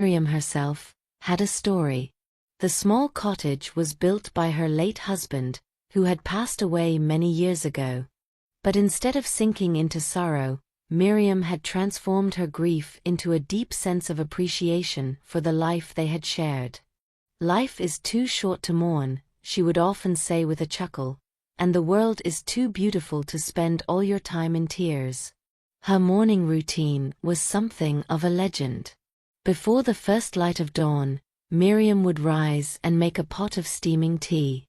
Miriam herself, had a story. The small cottage was built by her late husband, who had passed away many years ago. But instead of sinking into sorrow, Miriam had transformed her grief into a deep sense of appreciation for the life they had shared. "Life is too short to mourn," she would often say with a chuckle, "and the world is too beautiful to spend all your time in tears." Her morning routine was something of a legend. Before the first light of dawn, Miriam would rise and make a pot of steaming tea.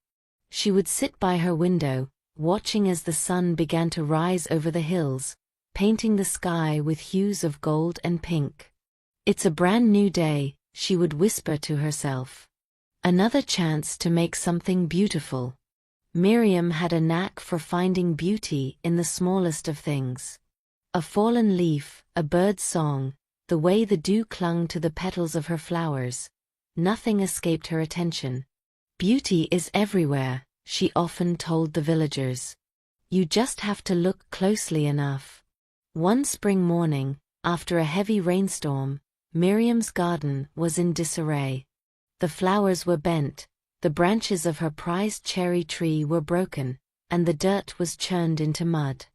She would sit by her window, watching as the sun began to rise over the hills, painting the sky with hues of gold and pink. "It's a brand new day," she would whisper to herself. "Another chance to make something beautiful." Miriam had a knack for finding beauty in the smallest of things. A fallen leaf, a bird's song, the way the dew clung to the petals of her flowers. Nothing escaped her attention. "Beauty is everywhere," she often told the villagers. "You just have to look closely enough." One spring morning, after a heavy rainstorm, Miriam's garden was in disarray. The flowers were bent, the branches of her prized cherry tree were broken, and the dirt was churned into mud.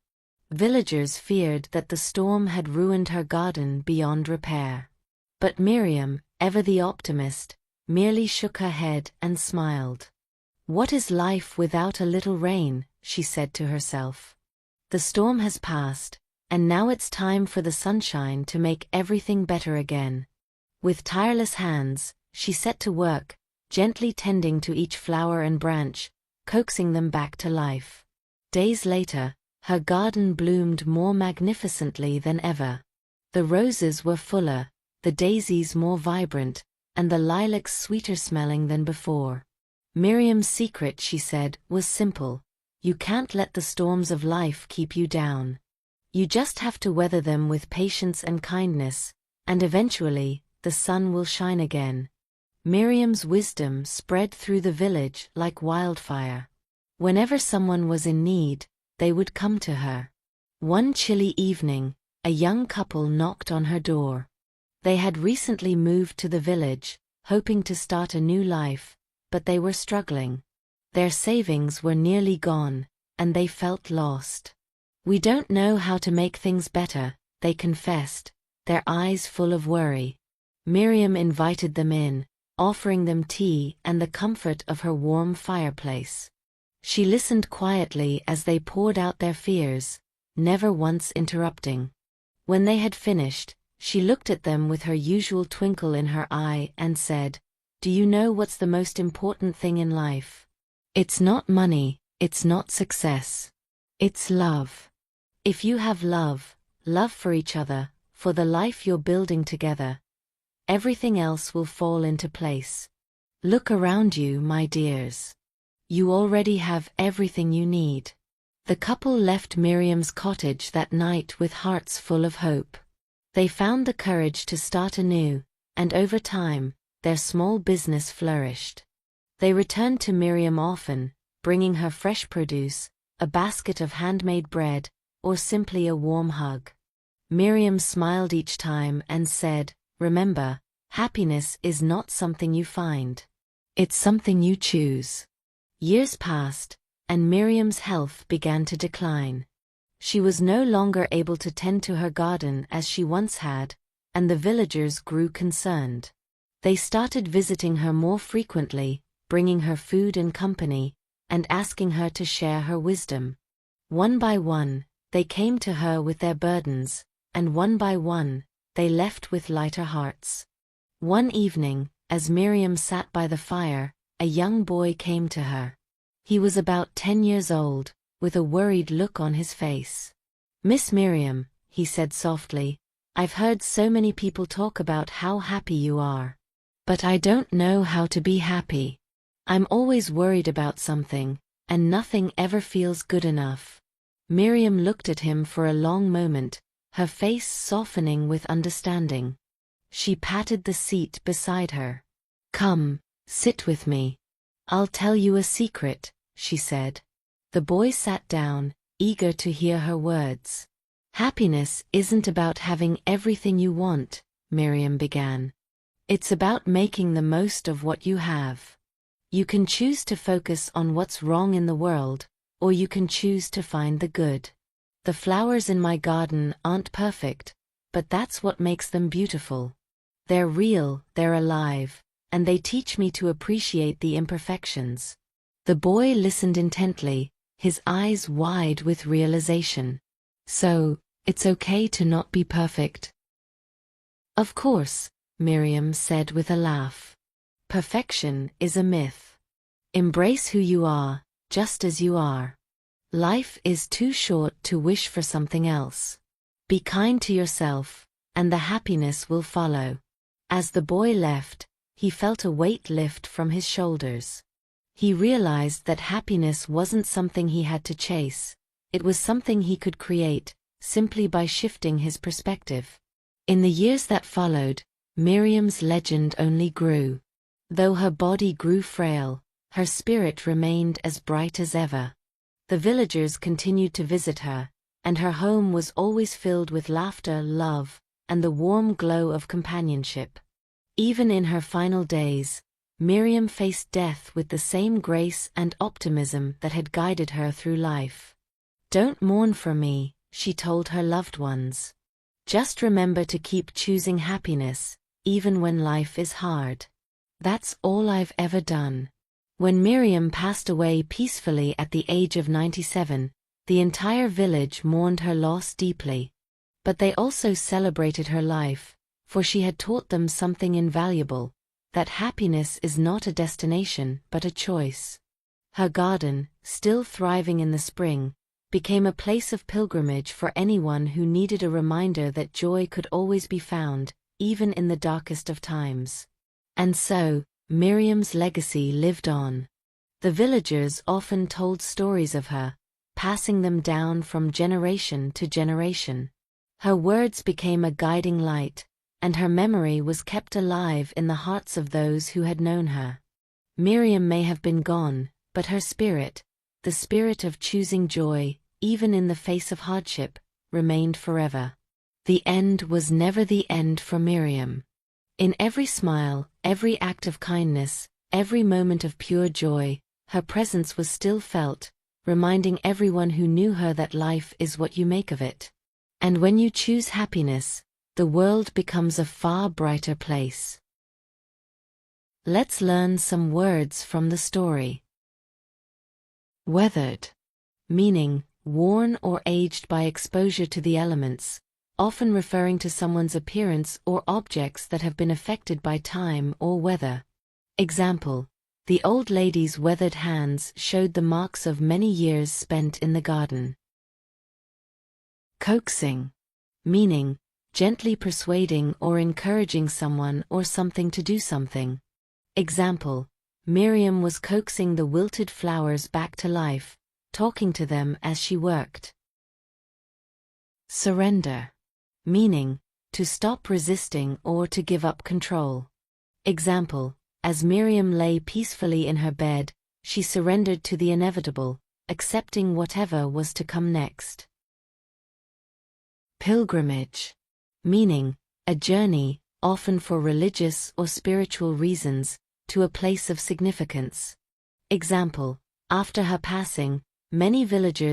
Villagers feared that the storm had ruined her garden beyond repair. But Miriam, ever the optimist, merely shook her head and smiled. "What is life without a little rain?" she said to herself. "The storm has passed, and now it's time for the sunshine to make everything better again." With tireless hands, she set to work, gently tending to each flower and branch, coaxing them back to life. Days later, her garden bloomed more magnificently than ever. The roses were fuller, the daisies more vibrant, and the lilacs sweeter smelling than before. Miriam's secret, she said, was simple. You can't let the storms of life keep you down. You just have to weather them with patience and kindness, and eventually, the sun will shine again. Miriam's wisdom spread through the village like wildfire. Whenever someone was in need, they would come to her. One chilly evening, a young couple knocked on her door. They had recently moved to the village, hoping to start a new life, but they were struggling. Their savings were nearly gone, and they felt lost. "We don't know how to make things better," they confessed, their eyes full of worry. Miriam invited them in, offering them tea and the comfort of her warm fireplace. She listened quietly as they poured out their fears, never once interrupting. When they had finished, she looked at them with her usual twinkle in her eye and said, "Do you know what's the most important thing in life? It's not money, it's not success. It's love. If you have love, love for each other, for the life you're building together, everything else will fall into place. Look around you, my dears. You already have everything you need." The couple left Miriam's cottage that night with hearts full of hope. They found the courage to start anew, and over time, their small business flourished. They returned to Miriam often, bringing her fresh produce, a basket of handmade bread, or simply a warm hug. Miriam smiled each time and said, "Remember, happiness is not something you find. It's something you choose." Years passed, and Miriam's health began to decline. She was no longer able to tend to her garden as she once had, and the villagers grew concerned. They started visiting her more frequently, bringing her food and company, and asking her to share her wisdom. One by one, they came to her with their burdens, and one by one, they left with lighter hearts. One evening, as Miriam sat by the fire, a young boy came to her. He was about 10 years old, with a worried look on his face. "Miss Miriam," he said softly, "I've heard so many people talk about how happy you are. But I don't know how to be happy. I'm always worried about something, and nothing ever feels good enough." Miriam looked at him for a long moment, her face softening with understanding. She patted the seat beside her. "Come, sit with me. I'll tell you a secret," she said. The boy sat down, eager to hear her words. "Happiness isn't about having everything you want," Miriam began. It's about making the most of what you have. You can choose to focus on what's wrong in the world, or you can choose to find the good. The flowers in my garden aren't perfect, but that's what makes them beautiful. They're real, they're alive, and they teach me to appreciate the imperfections. The boy listened intently, his eyes wide with realization. So, it's okay to not be perfect? Of course, Miriam said with a laugh. Perfection is a myth. Embrace who you are, just as you are. Life is too short to wish for something else. Be kind to yourself, and the happiness will follow. As the boy left, he felt a weight lift from his shoulders. He realized that happiness wasn't something he had to chase, it was something he could create, simply by shifting his perspective. In the years that followed, Miriam's legend only grew. Though her body grew frail, her spirit remained as bright as ever. The villagers continued to visit her, and her home was always filled with laughter, love, and the warm glow of companionship. Even in her final days, Miriam faced death with the same grace and optimism that had guided her through life. Don't mourn for me, she told her loved ones. Just remember to keep choosing happiness, even when life is hard. That's all I've ever done. When Miriam passed away peacefully at the age of 97, the entire village mourned her loss deeply. But they also celebrated her life, for she had taught them something invaluable, that happiness is not a destination but a choice. Her garden, still thriving in the spring, became a place of pilgrimage for anyone who needed a reminder that joy could always be found, even in the darkest of times. And so, Miriam's legacy lived on. The villagers often told stories of her, passing them down from generation to generation. Her words became a guiding light, and her memory was kept alive in the hearts of those who had known her. Miriam may have been gone, but her spirit, the spirit of choosing joy, even in the face of hardship, remained forever. The end was never the end for Miriam. In every smile, every act of kindness, every moment of pure joy, her presence was still felt, reminding everyone who knew her that life is what you make of it. And when you choose happiness, the world becomes a far brighter place. Let's learn some words from the story. Weathered, meaning worn or aged by exposure to the elements, often referring to someone's appearance or objects that have been affected by time or weather. Example: the old lady's weathered hands showed the marks of many years spent in the garden. Coaxing, meaning gently persuading or encouraging someone or something to do something. Example: Miriam was coaxing the wilted flowers back to life, talking to them as she worked. Surrender, meaning to stop resisting or to give up control. Example: as Miriam lay peacefully in her bed, she surrendered to the inevitable, accepting whatever was to come next. Pilgrimage, meaning a journey, often for religious or spiritual reasons, to a place of significance. Example: after her passing, many villagers